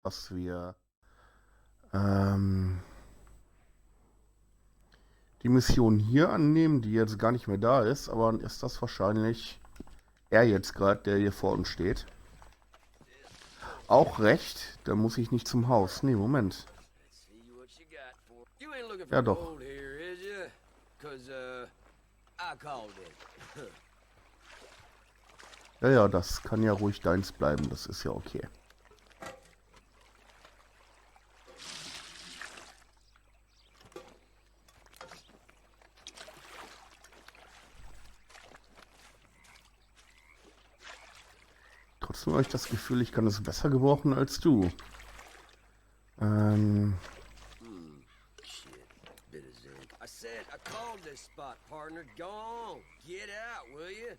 dass wir ähm, die Mission hier annehmen, die jetzt gar nicht mehr da ist, aber dann ist das wahrscheinlich er jetzt gerade, der hier vor uns steht. Auch recht, da muss ich nicht zum Haus. Nee, Moment. Ja doch. Ja, ja, das kann ja ruhig deins bleiben, das ist ja okay. Trotzdem habe ich das Gefühl, ich kann es besser gebrauchen als du. Shit. Bit of zinc. I said I called this spot, partner. Go on. Get out, will you?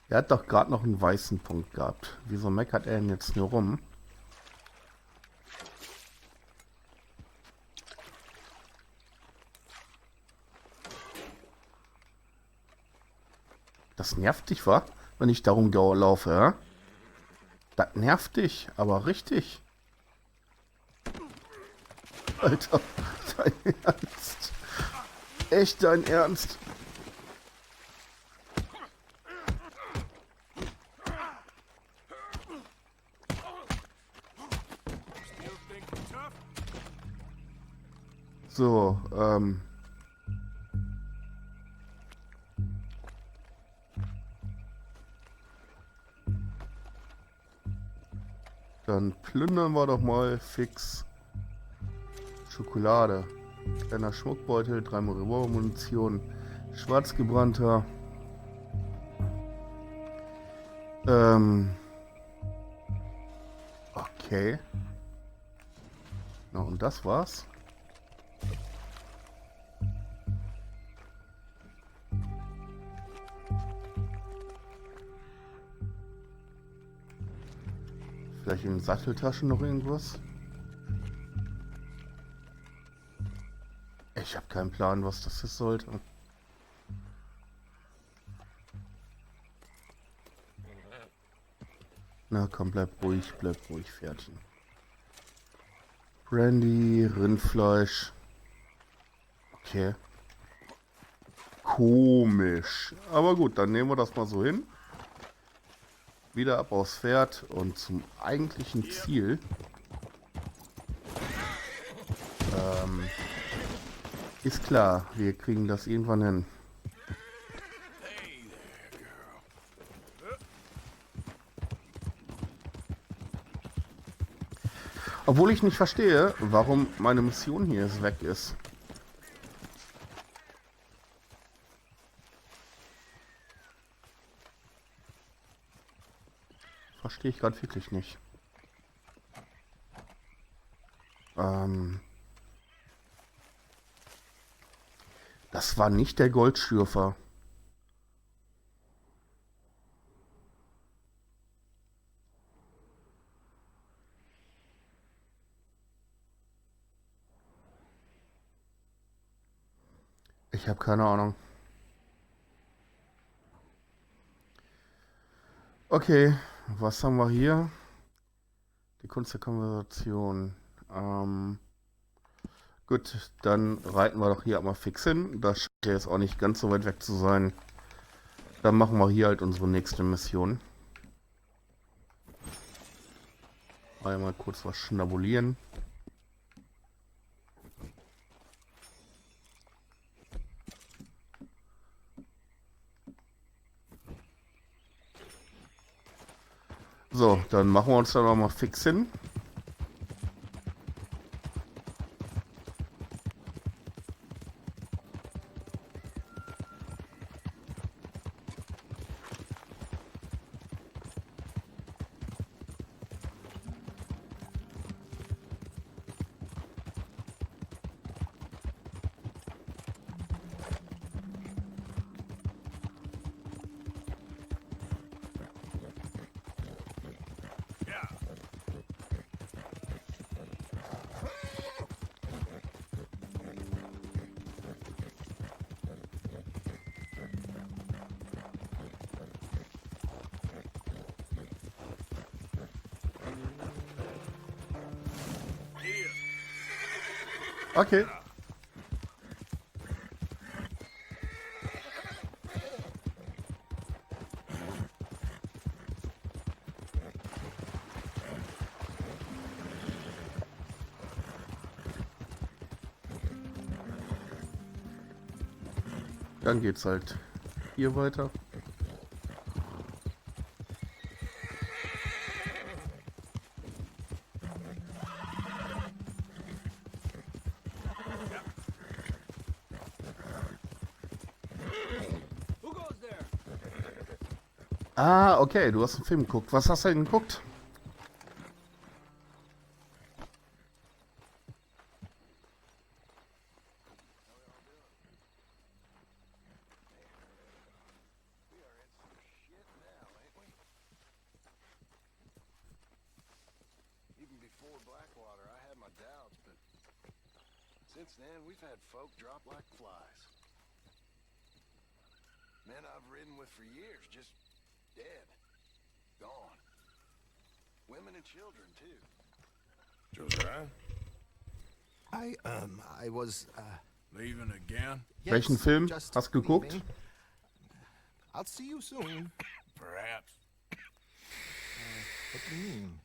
Er hat doch gerade noch einen weißen Punkt gehabt. Wieso meckert er denn jetzt nur rum? Das nervt dich, wa? Wenn ich darum laufe, ja? Das nervt dich, aber richtig. Alter, dein Ernst? Echt dein Ernst? So, dann plündern wir doch mal fix Schokolade. Kleiner Schmuckbeutel, 3 Revolvermunition, schwarzgebrannter. Okay. Na, und das war's. Vielleicht in den Satteltaschen noch irgendwas? Ich habe keinen Plan, was das ist sollte. Na komm, bleib ruhig, Pferdchen. Brandy, Rindfleisch. Okay. Komisch. Aber gut, dann nehmen wir das mal so hin. Wieder ab aufs Pferd und zum eigentlichen Ziel. Ist klar, wir kriegen das irgendwann hin. Obwohl ich nicht verstehe, warum meine Mission hier jetzt weg ist. Verstehe ich gerade wirklich nicht. Das war nicht der Goldschürfer. Ich habe keine Ahnung. Okay, was haben wir hier? Die Kunst der Konversation. Gut, dann reiten wir doch hier mal fix hin. Das scheint ja jetzt auch nicht ganz so weit weg zu sein. Dann machen wir hier halt unsere nächste Mission. Einmal kurz was schnabulieren. So, dann machen wir uns da noch mal fix hin. Okay. Dann geht's halt hier weiter. Ah, okay, du hast einen Film geguckt. Was hast du denn geguckt? Since then, we've had folk drop like flies. Men I've ridden with for years, just dead. Gone. Women and children, too. Josiah? I was, Leaving again? yes, Welchen Film just hast du geguckt? leaving. I'll see you soon. Perhaps. What do you mean?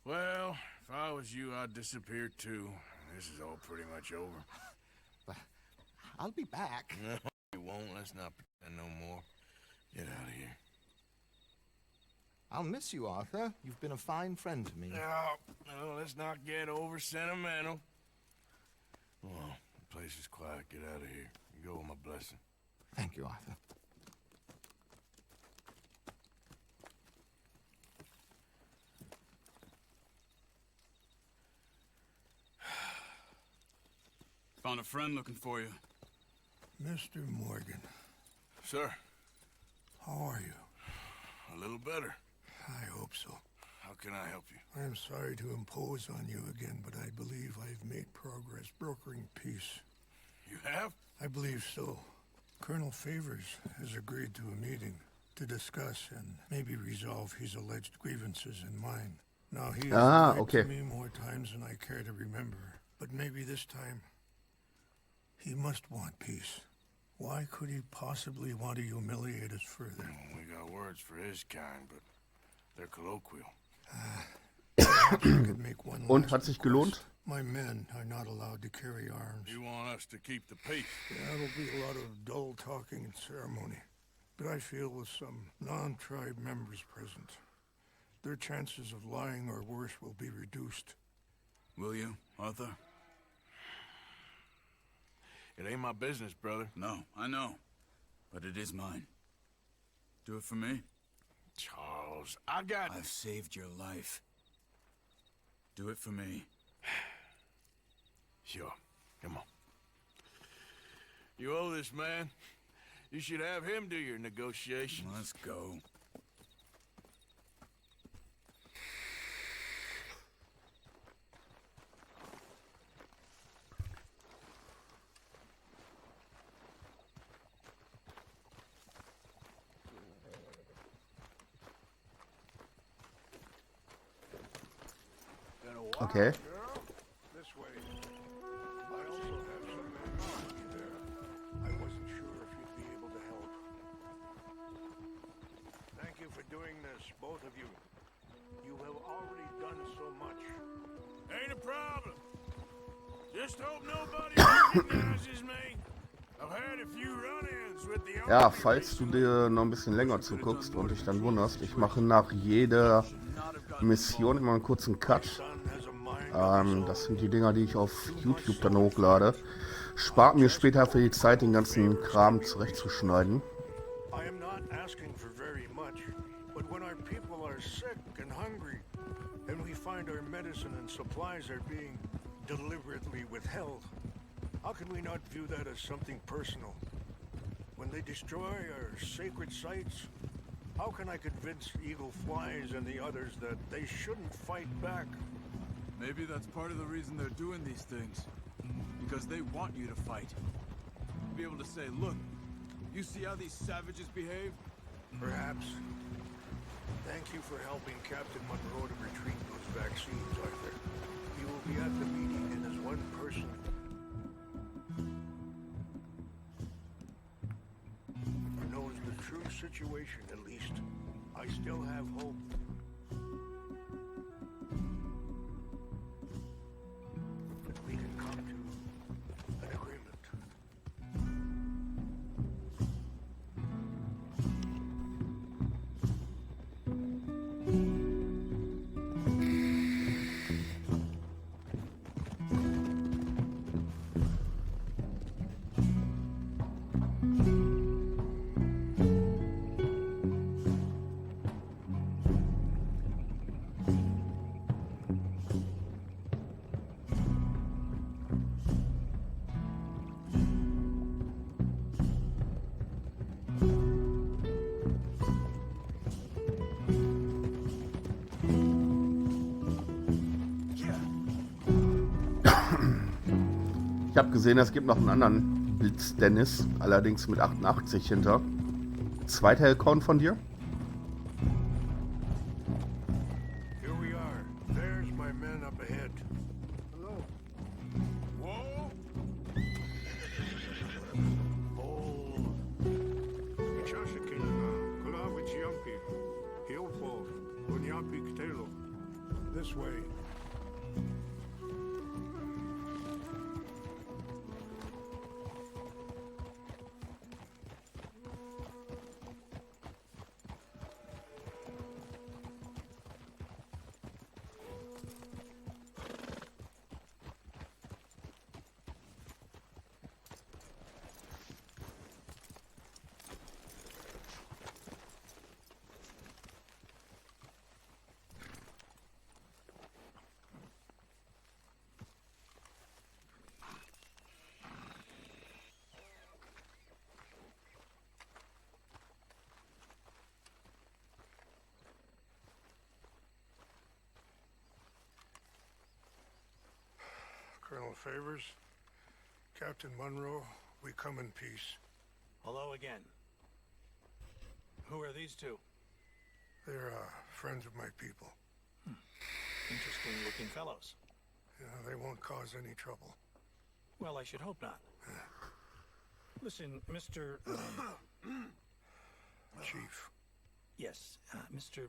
Well, if I was you, I'd disappear too. This is all pretty much over. But I'll be back. No, you won't. Let's not pretend no more. Get out of here. I'll miss you, Arthur. You've been a fine friend to me. No, let's not get over sentimental. Well, the place is quiet. Get out of here. You go with my blessing. Thank you, Arthur. Found a friend looking for you. Mr. Morgan, Sir, how are you? a little better. I hope so. How can I help you? I am sorry to impose on you again, but I believe I've made progress brokering peace. You have? I believe so. Colonel Favors has agreed to a meeting to discuss and maybe resolve his alleged grievances and mine. Now, he has lied okay. to me more times than I care to remember, but maybe this time he must want peace. Why could he possibly want to humiliate us further? Well, we got words for his kind, but they're colloquial. I could make one Und, last hat sich request. gelohnt? My men are not allowed to carry arms. You want us to keep the peace? That'll be a lot of dull talking and ceremony. But I feel with some non-tribe members present, their chances of lying or worse will be reduced. Will you, Arthur? It ain't my business, brother. No, I know. But it is mine. Do it for me? Charles, I got... I've saved your life. Do it for me. Sure. Come on. You owe this man. You should have him do your negotiations. Let's go. Okay. Girl, this way. I also have some men with me there. I wasn't sure if you'd be able to help. Thank you for doing this, both of you. You have already done so much. Ain't a problem. Just hope nobody recognizes me. I've had a few run-ins with the Ja, falls du dir noch ein bisschen länger zuguckst und dich dann wunderst, ich mache nach jeder Mission immer einen kurzen Cut. Das sind die Dinger, die ich auf YouTube dann hochlade. Spart mir später für die Zeit, den ganzen Kram zurechtzuschneiden. I am not asking for very much, but when our people are sick and hungry, and we find our medicine and supplies are being deliberately withheld, how can we not view that as something personal? When they destroy our sacred sites, how can I convince Eagle Flies and the others that they shouldn't fight back? Maybe that's part of the reason they're doing these things. Because they want you to fight. Be able to say, look, you see how these savages behave? Perhaps. Thank you for helping Captain Monroe to retrieve those vaccines, Arthur. He will be at the meeting, and as one person, situation, at least, I still have hope. That we can come to an agreement. Ich habe gesehen, es gibt noch einen anderen Blitz Dennis, allerdings mit 88 hinter. Zweiter Account von dir? Here we are. There's my man up ahead. Hello. Whoa! Oh. Ichashikina na Kulawich Yampi. Hilfo. Unyapi Ktelo. This way. Colonel Favors, Captain Munro, we come in peace. Hello again. Who are these two? They're friends of my people. Interesting looking fellows. Yeah, they won't cause any trouble. Well, I should hope not. Listen, Mr. Chief. Yes, Mr.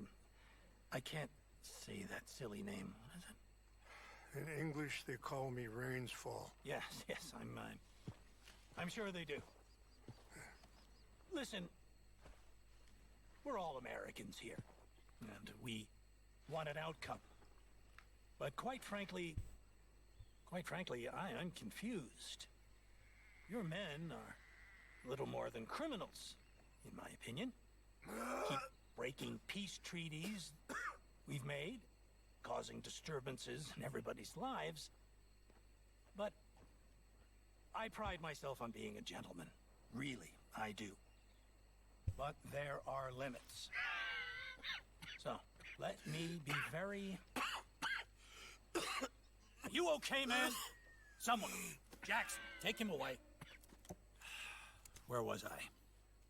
I can't say that silly name. What is it? In English, they call me Rains Fall. Yes, I'm sure they do. Listen, we're all Americans here, and we want an outcome. But quite frankly, I'm confused. Your men are little more than criminals, in my opinion. Keep breaking peace treaties we've made, causing disturbances in everybody's lives. But I pride myself on being a gentleman. Really, I do. But there are limits. So, let me be very... Are you okay, man? Someone. Jackson, take him away. Where was I?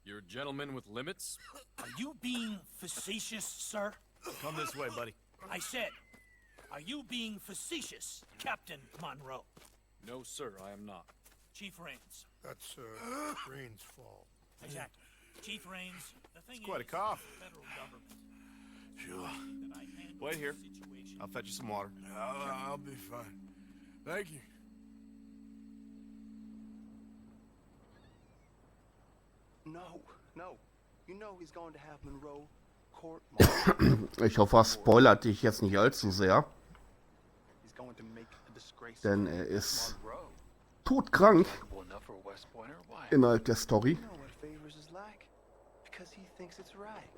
You're a gentleman with limits? Are you being facetious, sir? Come this way, buddy. I said, are you being facetious, Captain Monroe? No, sir, I am not. Chief Rains. That's Rains Fall. Exactly. Chief Rains, the thing Quite a is, cough. the federal government. Sure. That I handle Wait here. the situation. I'll fetch you some water. I'll be fine. Thank you. No. You know he's going to have Monroe court Ich hoffe, er spoilert dich jetzt nicht allzu sehr, He's going to make a disgrace. denn er ist todkrank innerhalb der Story. You know what Favors is like? Because he thinks it's right.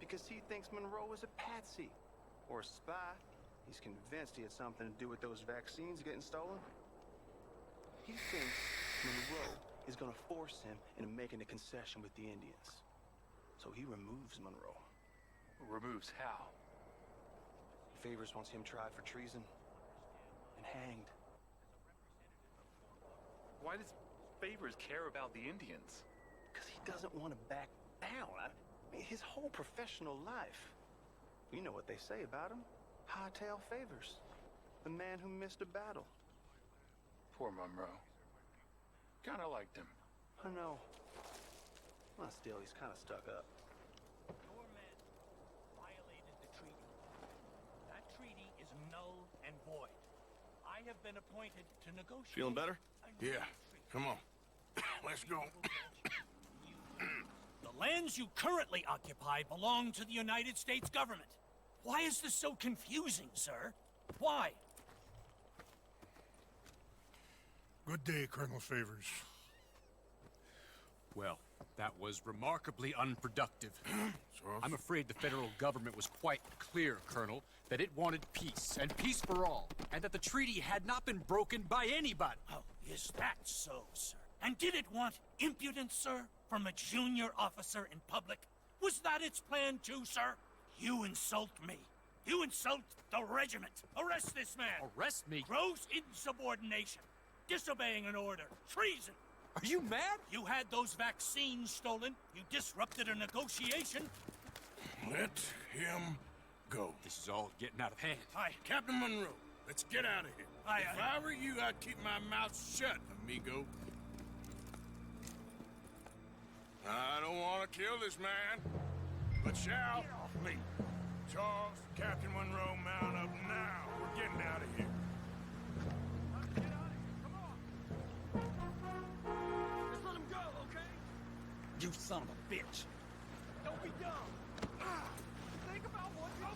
Because he thinks Monroe is a patsy. Or a spy. He's convinced he had something to do with those vaccines getting stolen. He thinks Monroe is going to force him into making a concession with the Indians. So he removes Monroe. Removes how? Favors wants him tried for treason and hanged. Why does Favors care about the Indians? Because he doesn't want to back down. I mean, his whole professional life. You know what they say about him. Hightail Favors. The man who missed a battle. Poor Monroe. Kinda liked him. I know. Well, still, he's kind of stuck up. null and void. I have been appointed to negotiate. Feeling better? Yeah, come on. Let's go. The lands you currently occupy belong to the United States government. Why is this so confusing, sir? Why? Good day, Colonel Favors. Well, that was remarkably unproductive. So, I'm afraid the federal government was quite clear, Colonel, that it wanted peace, and peace for all, and that the treaty had not been broken by anybody. Oh, is that so, sir? And did it want impudence, sir, from a junior officer in public? Was that its plan too, sir? You insult me. You insult the regiment. Arrest this man. Arrest me? Gross insubordination. Disobeying an order. Treason. Are you mad? You had those vaccines stolen. You disrupted a negotiation. let him go. This is all getting out of hand. Captain Monroe, let's get out of here. If I were you, I'd keep my mouth shut, amigo. I don't want to kill this man, but shall. Get off me! Charles, Captain Monroe, mount up now. We're getting out of here. Just let him go, okay? You son of a bitch. Don't be dumb. Think about what you're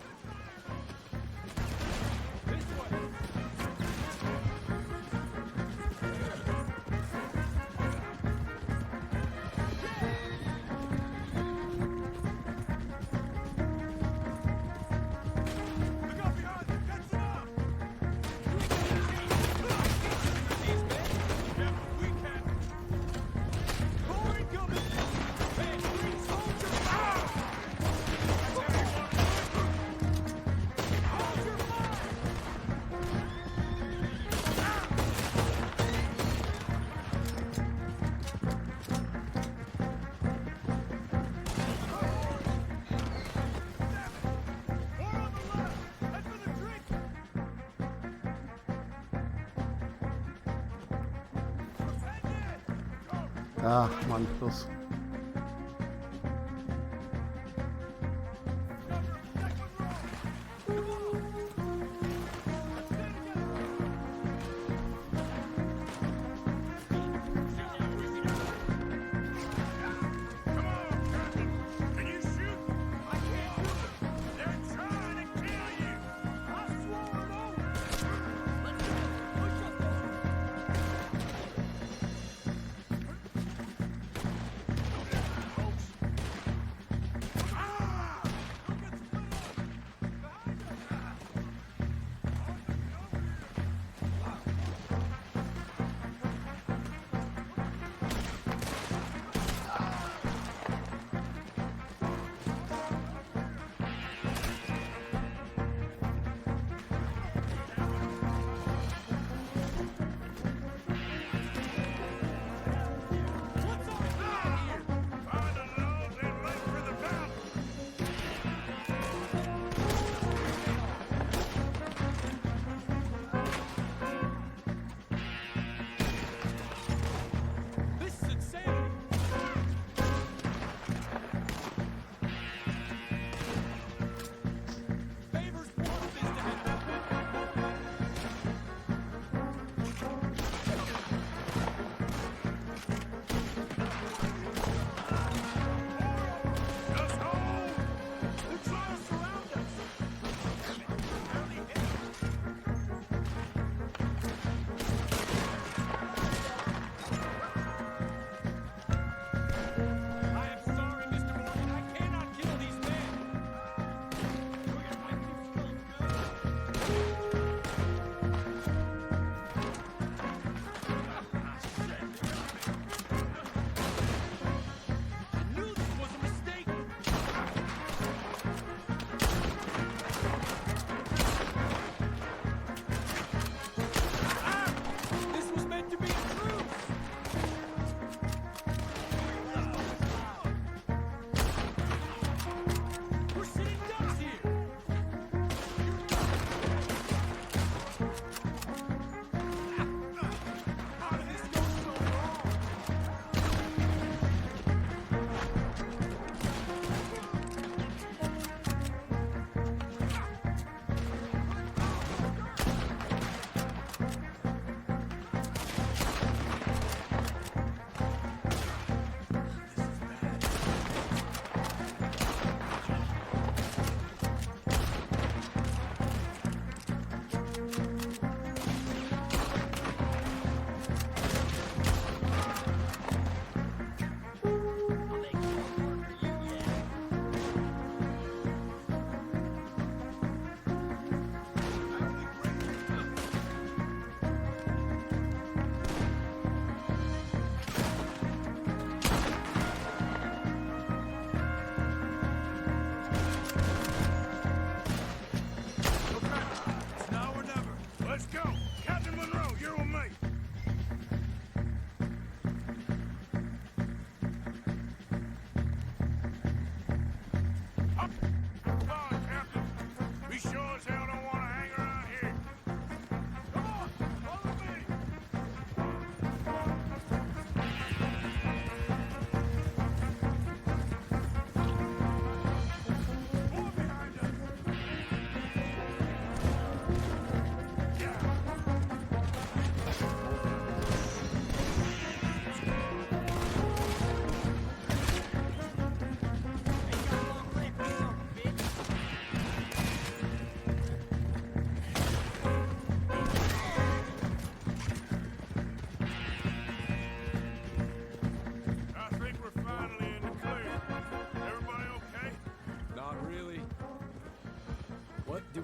Ach, Mann, plus.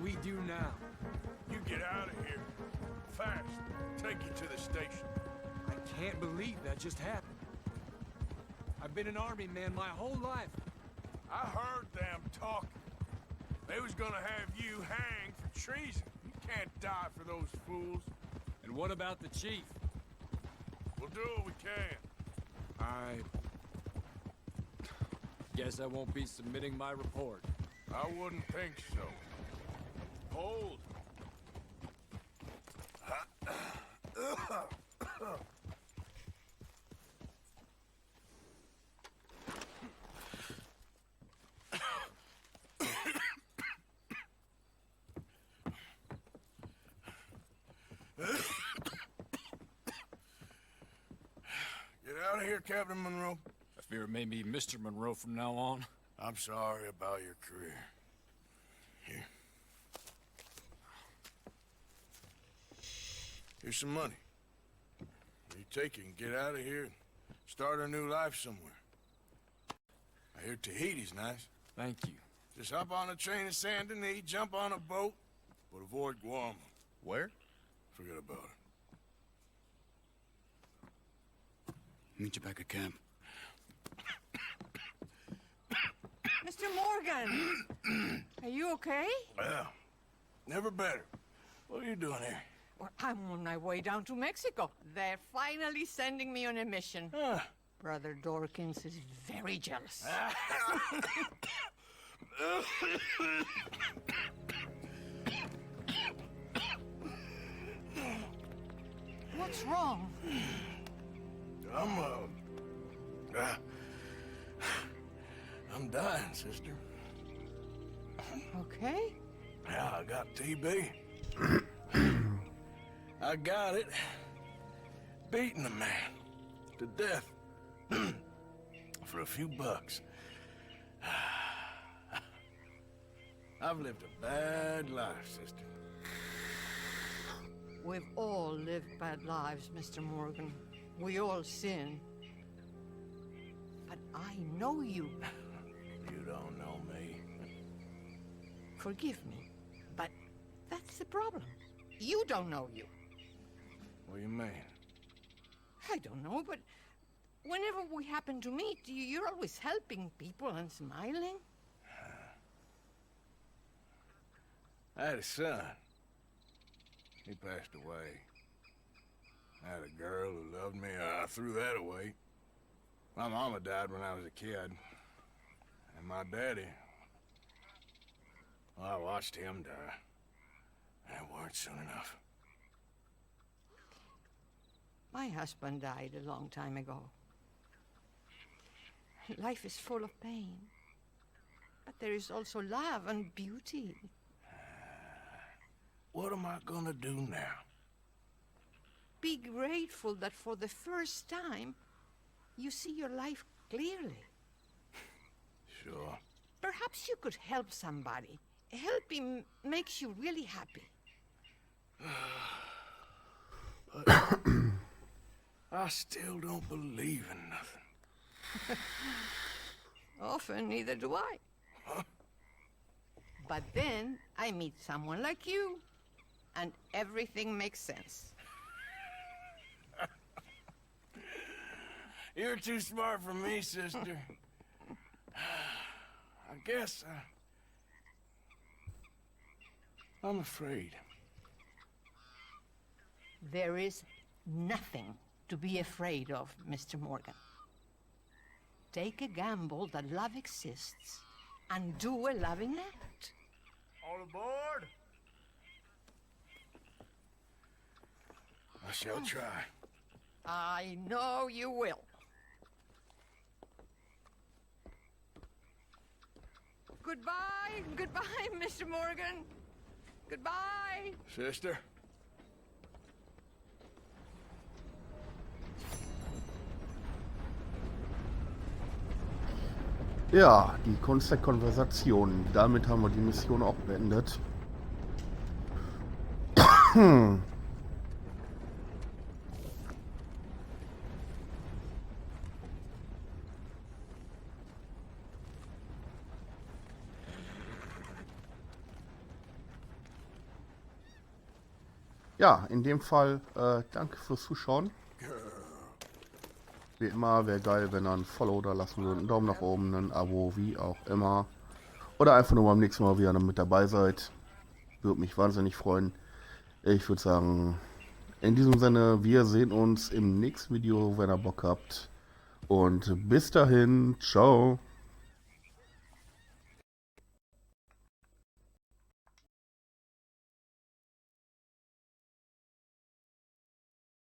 we do now? You get out of here. Fast. Take you to the station. I can't believe that just happened. I've been an army man my whole life. I heard them talking. They was gonna have you hanged for treason. You can't die for those fools. And what about the chief? We'll do what we can. I guess I won't be submitting my report. I wouldn't think so. Hold. Get out of here, Captain Monroe. I fear it may be Mr. Monroe from now on. I'm sorry about your career. Here. Here's some money. You take it and get out of here and start a new life somewhere. I hear Tahiti's nice. Thank you. Just hop on a train to Saint Denis, jump on a boat, but avoid Guam. Where? Forget about it. Meet you back at camp. Mr. Morgan! Are you okay? Well, never better. What are you doing here? Well, I'm on my way down to Mexico. They're finally sending me on a mission. Brother Dorkins is very jealous. What's wrong? I'm dying, sister. Okay. Yeah, I got TB. I got it. Beating a man to death for a few bucks. I've lived a bad life, sister. We've all lived bad lives, Mr. Morgan. We all sin. But I know you. You don't know me. Forgive me, but that's the problem. You don't know you. What do you mean? I don't know, but whenever we happen to meet, you're always helping people and smiling. I had a son. He passed away. I had a girl who loved me. I threw that away. My mama died when I was a kid. And my daddy, well, I watched him die. And it weren't soon enough. My husband died a long time ago. Life is full of pain. But there is also love and beauty. What am I gonna do now? Be grateful that for the first time, you see your life clearly. Sure. Perhaps you could help somebody. Helping makes you really happy. But I still don't believe in nothing. Often, neither do I. But then I meet someone like you, and everything makes sense. You're too smart for me, sister. I guess I'm afraid. There is nothing to be afraid of, Mr. Morgan. Take a gamble that love exists and do a loving act. All aboard? I shall try. I know you will. Goodbye, goodbye, Mr. Morgan. Goodbye. Sister? Ja, die Kunst der Konversation. Damit haben wir die Mission auch beendet. Ja, in dem Fall danke fürs Zuschauen. Wie immer, wäre geil, wenn ihr ein Follow da lassen würdet, einen Daumen nach oben, ein Abo, wie auch immer. Oder einfach nur beim nächsten Mal wieder mit dabei seid. Würde mich wahnsinnig freuen. Ich würde sagen, in diesem Sinne, wir sehen uns im nächsten Video, wenn ihr Bock habt. Und bis dahin, ciao.